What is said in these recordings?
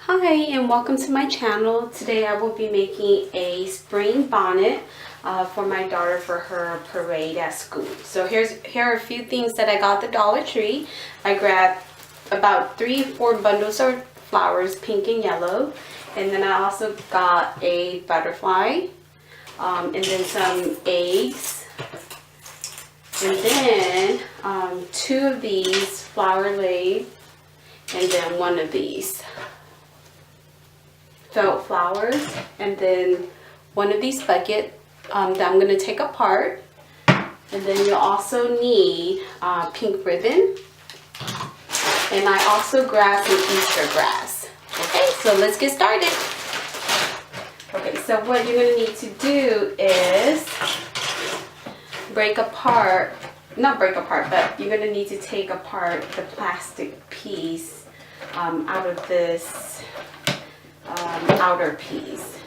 Hi and welcome to my channel. Today I will be making a spring bonnet for my daughter for her parade at school. So here are a few things that I got at the Dollar Tree. I grabbed about 3 or 4 bundles of flowers, pink and yellow. And then I also got a butterfly and then some eggs. And then 2 of these flower lace and then 1 of these felt flowers, and then 1 of these buckets that I'm going to take apart. And then you'll also need pink ribbon, and I also grabbed some Easter grass. Okay, so let's get started. Okay, so what you're going to need to do is but you're going to need to take apart the plastic piece out of this outer piece.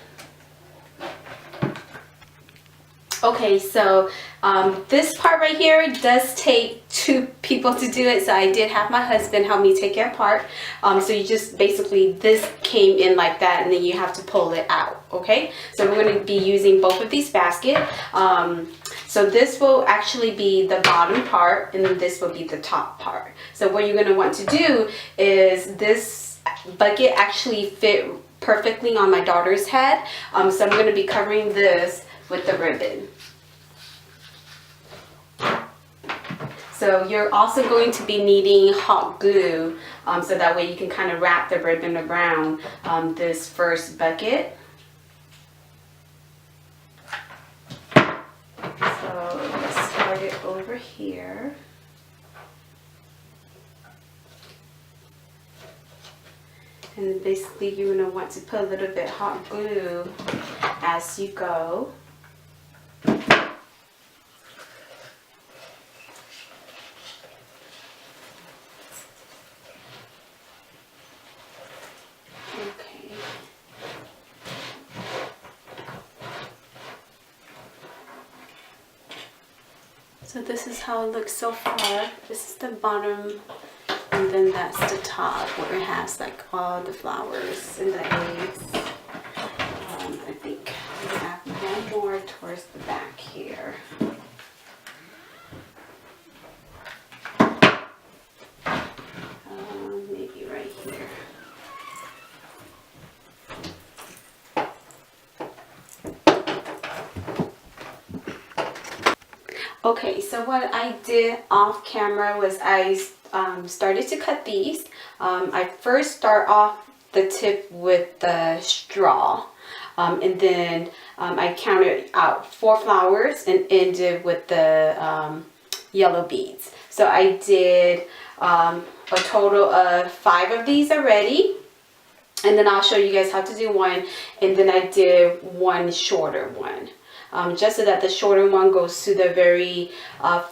Okay, so this part right here does take 2 people to do it, so I did have my husband help me take it apart. So you just basically, this came in like that and then you have to pull it out. Okay, so we're going to be using both of these baskets. So this will actually be the bottom part and then this will be the top part. So what you're going to want to do is this bucket actually fit perfectly on my daughter's head, so I'm going to be covering this with the ribbon. So you're also going to be needing hot glue, so that way you can kind of wrap the ribbon around this first bucket. So let's start it over here. And basically you're going to want to put a little bit hot glue as you go. Okay. So this is how it looks so far. This is the bottom. And then that's the top where it has like all the flowers and the eggs. I think we have 1 more towards the back here. Maybe right here. Okay, so what I did off camera was I started to cut these. I first start off the tip with the straw, and then I counted out 4 flowers and ended with the yellow beads. So I did a total of 5 of these already, and then I'll show you guys how to do one, and then I did 1 shorter one. Just so that the shorter one goes to the very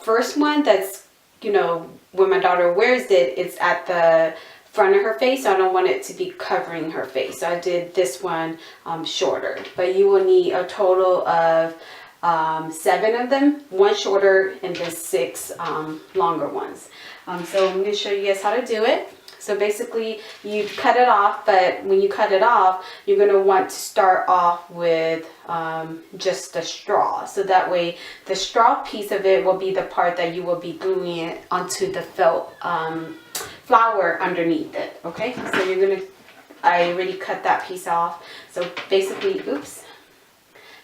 first one that's, you know, when my daughter wears it, it's at the front of her face, so I don't want it to be covering her face. So I did this one shorter. But you will need a total of 7 of them, 1 shorter and then 6 longer ones. So I'm going to show you guys how to do it. So basically you cut it off, but when you cut it off, you're going to want to start off with just the straw. So that way the straw piece of it will be the part that you will be gluing it onto the felt flower underneath it. Okay, so you're going to, I already cut that piece off. So basically, oops,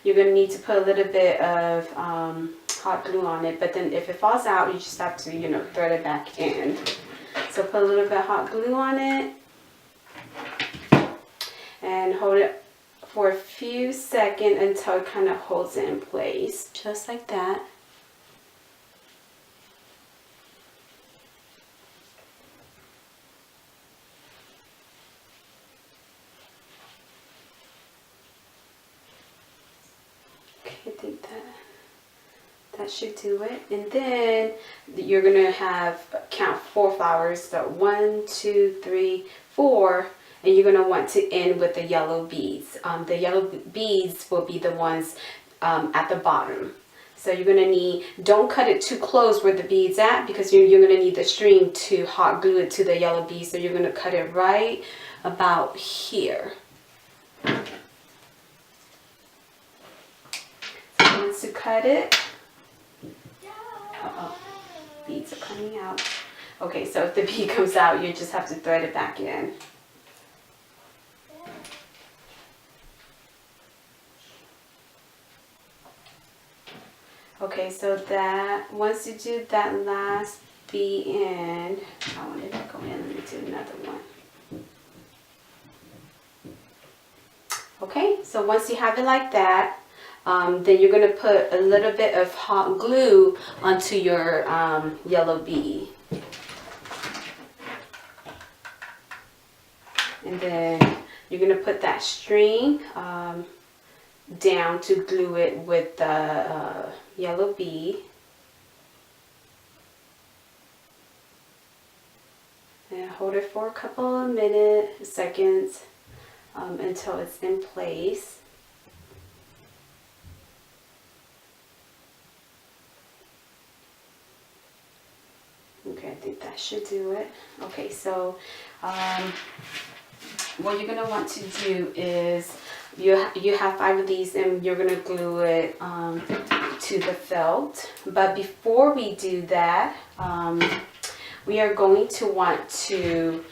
you're going to need to put a little bit of hot glue on it, but then if it falls out, you just have to, you know, thread it back in. So put a little bit of hot glue on it and hold it for a few seconds until it kind of holds it in place, just like that. Okay, I think that should do it. And then you're gonna have count 4 flowers. So 1, 2, 3, 4, and you're gonna want to end with the yellow beads. The yellow beads will be the ones at the bottom. So you're gonna need, don't cut it too close where the bead's at, because you're gonna need the string to hot glue it to the yellow bead. So you're gonna cut it right about here. So once you cut it, beads are coming out. Okay, so if the bead comes out, you just have to thread it back in. Okay, so that once you do that last bead in, I wanted to go in, let me do another one. Okay, so once you have it like that, then you're going to put a little bit of hot glue onto your yellow bead. And then you're going to put that string down to glue it with the yellow bead. And hold it for a couple of minutes, seconds, until it's in place. Okay, I think that should do it. Okay, so what you're going to want to do is you have 5 of these, and you're going to glue it to the felt. But before we do that, we are going to want to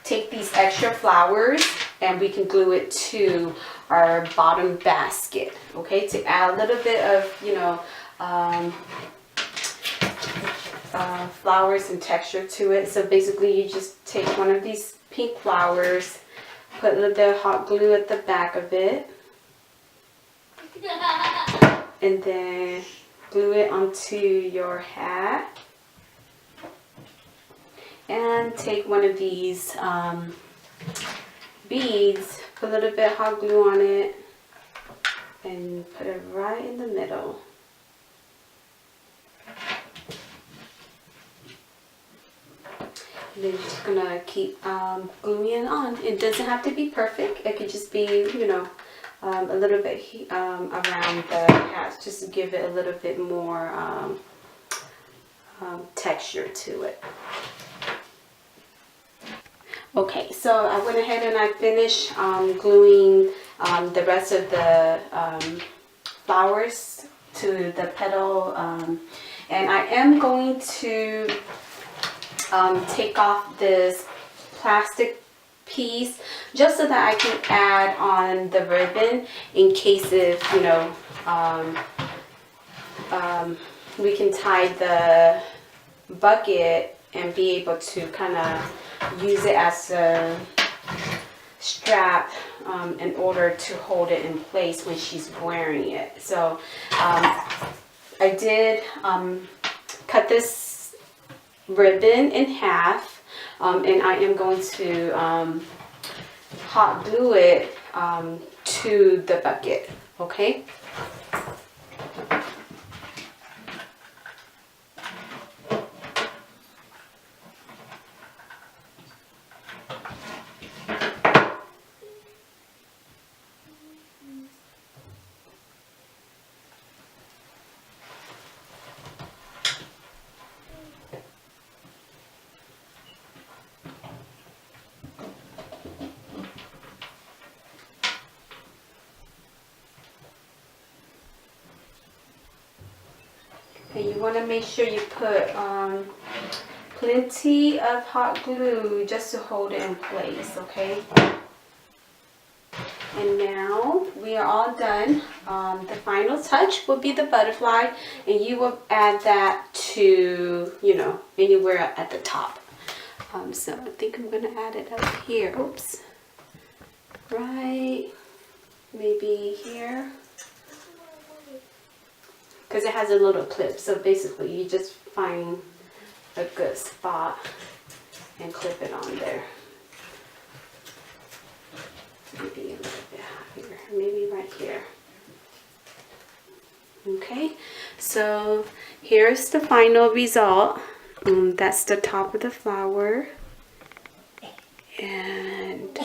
take these extra flowers, and we can glue it to our bottom basket, okay, to add a little bit of, you know, flowers and texture to it. So basically you just take one of these pink flowers, put a little bit of hot glue at the back of it, and then glue it onto your hat. And take one of these beads, put a little bit of hot glue on it, and put it right in the middle. And then you're just gonna keep gluing it on. It doesn't have to be perfect. It could just be, you know, a little bit around the hat, just to give it a little bit more texture to it. Okay, so I went ahead and I finished gluing the rest of the flowers to the petal, and I am going to take off this plastic piece just so that I can add on the ribbon in case if, you know, we can tie the bucket and be able to kind of use it as a strap in order to hold it in place when she's wearing it. So I did cut this ribbon in half, and I am going to hot glue it to the bucket, okay? And you want to make sure you put plenty of hot glue just to hold it in place, okay? And now we are all done. The final touch will be the butterfly, and you will add that to, you know, anywhere at the top. So I think I'm going to add it up here. Oops. Right, maybe here. Because it has a little clip, so basically you just find a good spot and clip it on there. Maybe a little bit higher, maybe right here. Okay, so here's the final result. That's the top of the flower, and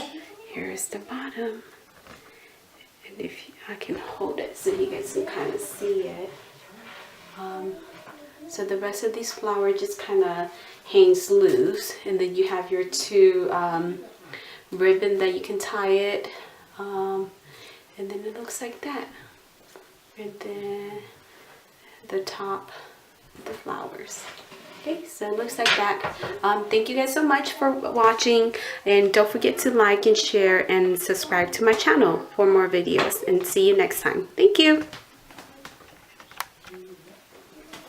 here's the bottom. And if I can hold it so you guys can kind of see it. So the rest of these flowers just kind of hangs loose, and then you have your two ribbon that you can tie it, and then it looks like that. And then the top, the flowers. Okay, so it looks like that. Thank you guys so much for watching, and don't forget to like and share and subscribe to my channel for more videos, and see you next time. Thank you.